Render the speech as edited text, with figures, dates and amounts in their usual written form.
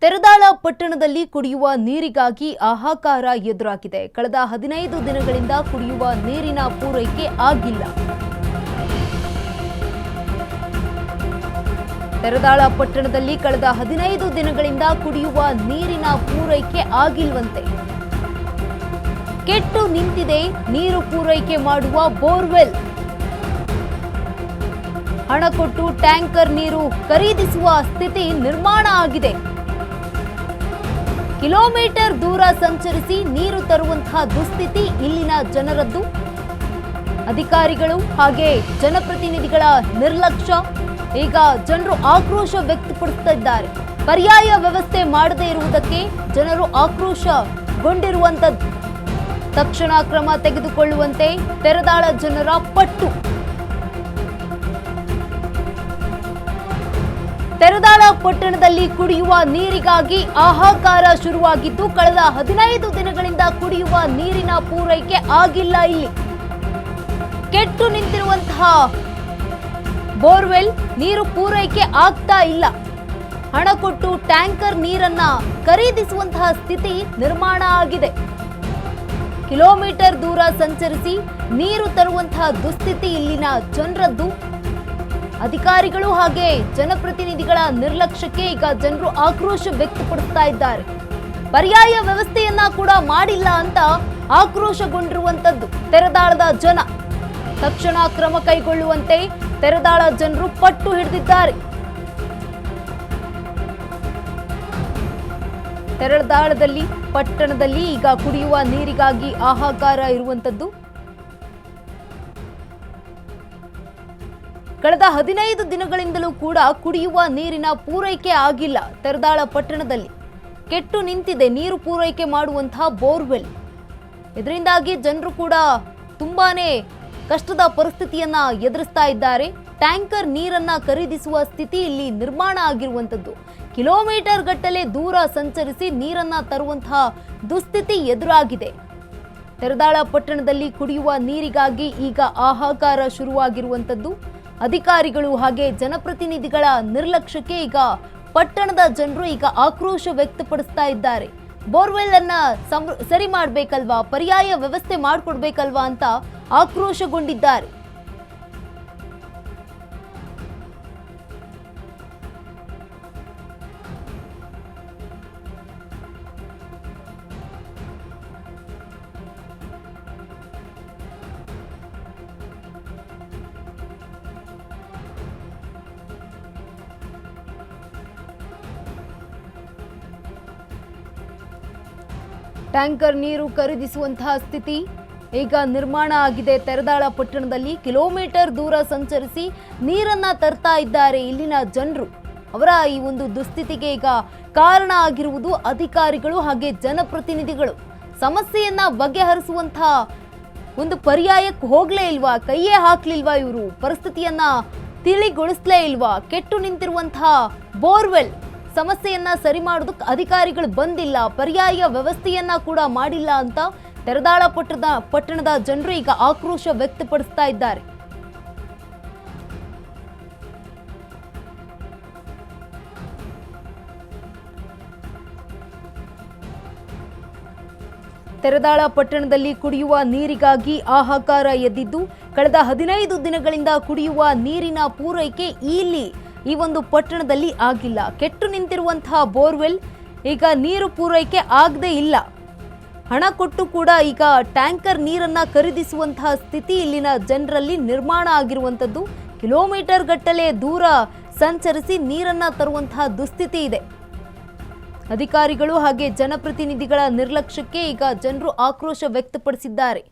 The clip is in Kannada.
ತೆರದಾಳ ಪಟ್ಟಣದಲ್ಲಿ ಕುಡಿಯುವ ನೀರಿಗಾಗಿ ಹಾಹಾಕಾರ ಎದುರಾಗಿದೆ. ಕಳೆದ 15 ದಿನಗಳಿಂದ ಕುಡಿಯುವ ನೀರಿನ ಪೂರೈಕೆ ಆಗಿಲ್ಲ. ತೆರದಾಳ ಪಟ್ಟಣದಲ್ಲಿ ಕಳೆದ 15 ದಿನಗಳಿಂದ ಕುಡಿಯುವ ನೀರಿನ ಪೂರೈಕೆ ಆಗಿಲ್ವಂತೆ. ಕೆಟ್ಟು ನಿಂತಿದೆ ನೀರು ಪೂರೈಕೆ ಮಾಡುವ ಬೋರ್ವೆಲ್. ಹಣ ಕೊಟ್ಟು ಟ್ಯಾಂಕರ್ ನೀರು ಖರೀದಿಸುವ ಸ್ಥಿತಿ ನಿರ್ಮಾಣ ಆಗಿದೆ. ಕಿಲೋಮೀಟರ್ ದೂರ ಸಂಚರಿಸಿ ನೀರು ತರುವಂತಹ ದುಸ್ಥಿತಿ ಇಲ್ಲಿನ ಜನರದ್ದು. ಅಧಿಕಾರಿಗಳು ಹಾಗೆ ಜನಪ್ರತಿನಿಧಿಗಳ ನಿರ್ಲಕ್ಷ್ಯ. ಈಗ ಜನರು ಆಕ್ರೋಶ ವ್ಯಕ್ತಪಡಿಸುತ್ತಿದ್ದಾರೆ. ಪರ್ಯಾಯ ವ್ಯವಸ್ಥೆ ಮಾಡದೇ ಇರುವುದಕ್ಕೆ ಜನರು ಆಕ್ರೋಶಗೊಂಡಿರುವಂತದ್ದು. ತಕ್ಷಣ ಕ್ರಮ ತೆಗೆದುಕೊಳ್ಳುವಂತೆ ತೆರದಾಳ ಜನರ ಪಟ್ಟು. ತೆರದಾಳ ಪಟ್ಟಣದಲ್ಲಿ ಕುಡಿಯುವ ನೀರಿಗಾಗಿ ಹಾಹಾಕಾರ ಶುರುವಾಗಿದ್ದು, ಕಳೆದ 15 ದಿನಗಳಿಂದ ಕುಡಿಯುವ ನೀರಿನ ಪೂರೈಕೆ ಆಗಿಲ್ಲ. ಇಲ್ಲಿ ಕೆಟ್ಟು ನಿಂತಿರುವಂತಹ ಬೋರ್ವೆಲ್ ನೀರು ಪೂರೈಕೆ ಆಗ್ತಾ ಇಲ್ಲ. ಹಣ ಕೊಟ್ಟು ಟ್ಯಾಂಕರ್ ನೀರನ್ನ ಖರೀದಿಸುವಂತಹ ಸ್ಥಿತಿ ನಿರ್ಮಾಣ ಆಗಿದೆ. ಕಿಲೋಮೀಟರ್ ದೂರ ಸಂಚರಿಸಿ ನೀರು ತರುವಂತಹ ದುಸ್ಥಿತಿ ಇಲ್ಲಿನ ಜನರದ್ದು. ಅಧಿಕಾರಿಗಳು ಹಾಗೆ ಜನಪ್ರತಿನಿಧಿಗಳ ನಿರ್ಲಕ್ಷ್ಯಕ್ಕೆ ಈಗ ಜನರು ಆಕ್ರೋಶ ವ್ಯಕ್ತಪಡಿಸ್ತಾ ಇದ್ದಾರೆ. ಪರ್ಯಾಯ ವ್ಯವಸ್ಥೆಯನ್ನ ಕೂಡ ಮಾಡಿಲ್ಲ ಅಂತ ಆಕ್ರೋಶಗೊಂಡಿರುವಂತದ್ದು ತೆರದಾಳದ ಜನ. ತಕ್ಷಣ ಕ್ರಮ ಕೈಗೊಳ್ಳುವಂತೆ ತೆರದಾಳ ಜನರು ಪಟ್ಟು ಹಿಡಿದಿದ್ದಾರೆ. ತೆರದಾಳದಲ್ಲಿ ಪಟ್ಟಣದಲ್ಲಿ ಈಗ ಕುಡಿಯುವ ನೀರಿಗಾಗಿ ಹಾಹಾಕಾರ ಇರುವಂತದ್ದು. ಕಳೆದ 15 ದಿನಗಳಿಂದಲೂ ಕೂಡ ಕುಡಿಯುವ ನೀರಿನ ಪೂರೈಕೆ ಆಗಿಲ್ಲ. ತೆರದಾಳ ಪಟ್ಟಣದಲ್ಲಿ ಕೆಟ್ಟು ನಿಂತಿದೆ ನೀರು ಪೂರೈಕೆ ಮಾಡುವಂತಹ ಬೋರ್ವೆಲ್. ಇದರಿಂದಾಗಿ ಜನರು ಕೂಡ ತುಂಬಾನೇ ಕಷ್ಟದ ಪರಿಸ್ಥಿತಿಯನ್ನ ಎದುರಿಸ್ತಾ ಇದ್ದಾರೆ. ಟ್ಯಾಂಕರ್ ನೀರನ್ನ ಖರೀದಿಸುವ ಸ್ಥಿತಿ ಇಲ್ಲಿ ನಿರ್ಮಾಣ ಆಗಿರುವಂತದ್ದು. ಕಿಲೋಮೀಟರ್ ಗಟ್ಟಲೆ ದೂರ ಸಂಚರಿಸಿ ನೀರನ್ನ ತರುವಂತಹ ದುಸ್ಥಿತಿ ಎದುರಾಗಿದೆ. ತೆರದಾಳ ಪಟ್ಟಣದಲ್ಲಿ ಕುಡಿಯುವ ನೀರಿಗಾಗಿ ಈಗ ಹಾಹಾಕಾರ ಶುರುವಾಗಿರುವಂತದ್ದು. ಅಧಿಕಾರಿಗಳು ಹಾಗೆ ಜನಪ್ರತಿನಿಧಿಗಳ ನಿರ್ಲಕ್ಷ್ಯಕ್ಕೆ ಈಗ ಪಟ್ಟಣದ ಜನರು ಈಗ ಆಕ್ರೋಶ ವ್ಯಕ್ತಪಡಿಸ್ತಾ ಇದ್ದಾರೆ. ಬೋರ್ವೆಲ್ ಅನ್ನ ಸರಿ ಮಾಡಬೇಕಲ್ವಾ, ಪರ್ಯಾಯ ವ್ಯವಸ್ಥೆ ಮಾಡಿಕೊಡ್ಬೇಕಲ್ವಾ ಅಂತ ಆಕ್ರೋಶಗೊಂಡಿದ್ದಾರೆ. ಟ್ಯಾಂಕರ್ ನೀರು ಖರೀದಿಸುವಂತಹ ಸ್ಥಿತಿ ಈಗ ನಿರ್ಮಾಣ ಆಗಿದೆ. ತೆರದಾಳ ಪಟ್ಟಣದಲ್ಲಿ ಕಿಲೋಮೀಟರ್ ದೂರ ಸಂಚರಿಸಿ ನೀರನ್ನ ತರ್ತಾ ಇದ್ದಾರೆ ಇಲ್ಲಿನ ಜನರು. ಅವರ ಈ ಒಂದು ದುಸ್ಥಿತಿಗೆ ಈಗ ಕಾರಣ ಆಗಿರುವುದು ಅಧಿಕಾರಿಗಳು ಹಾಗೆ ಜನಪ್ರತಿನಿಧಿಗಳು. ಸಮಸ್ಯೆಯನ್ನ ಬಗೆಹರಿಸುವಂತಹ ಒಂದು ಪರ್ಯಾಯಕ್ಕೆ ಹೋಗ್ಲೇ ಇಲ್ವಾ, ಕೈಯೇ ಹಾಕ್ಲಿಲ್ವಾ ಇವರು, ಪರಿಸ್ಥಿತಿಯನ್ನ ತಿಳಿಗೊಳಿಸ್ಲೇ ಇಲ್ವಾ? ಕೆಟ್ಟು ನಿಂತಿರುವಂತಹ ಬೋರ್ವೆಲ್ ಸಮಸ್ಯೆಯನ್ನ ಸರಿ ಮಾಡೋದಕ್ಕೆ ಅಧಿಕಾರಿಗಳು ಬಂದಿಲ್ಲ, ಪರ್ಯಾಯ ವ್ಯವಸ್ಥೆಯನ್ನ ಕೂಡ ಮಾಡಿಲ್ಲ ಅಂತ ತೆರದಾಳ ಪಟ್ಟಣದ ಜನರು ಈಗ ಆಕ್ರೋಶ ವ್ಯಕ್ತಪಡಿಸ್ತಾ ಇದ್ದಾರೆ. ತೆರದಾಳ ಪಟ್ಟಣದಲ್ಲಿ ಕುಡಿಯುವ ನೀರಿಗಾಗಿ ಹಾಹಾಕಾರ ಎದ್ದಿದ್ದು, ಕಳೆದ 15 ದಿನಗಳಿಂದ ಕುಡಿಯುವ ನೀರಿನ ಪೂರೈಕೆ ಈ ಒಂದು ಪಟ್ಟಣದಲ್ಲಿ ಆಗಿಲ್ಲ. ಕೆಟ್ಟು ನಿಂತಿರುವಂತಹ ಬೋರ್ವೆಲ್ ಈಗ ನೀರು ಪೂರೈಕೆ ಆಗದೇ ಇಲ್ಲ. ಹಣ ಕೊಟ್ಟು ಕೂಡ ಈಗ ಟ್ಯಾಂಕರ್ ನೀರನ್ನ ಖರೀದಿಸುವಂತಹ ಸ್ಥಿತಿ ಇಲ್ಲಿನ ಜನರಲ್ಲಿ ನಿರ್ಮಾಣ ಆಗಿರುವಂತದ್ದು. ಕಿಲೋಮೀಟರ್ ಗಟ್ಟಲೆ ದೂರ ಸಂಚರಿಸಿ ನೀರನ್ನ ತರುವಂತಹ ದುಸ್ಥಿತಿ ಇದೆ. ಅಧಿಕಾರಿಗಳು ಹಾಗೆ ಜನಪ್ರತಿನಿಧಿಗಳ ನಿರ್ಲಕ್ಷ್ಯಕ್ಕೆ ಈಗ ಜನರು ಆಕ್ರೋಶ ವ್ಯಕ್ತಪಡಿಸಿದ್ದಾರೆ.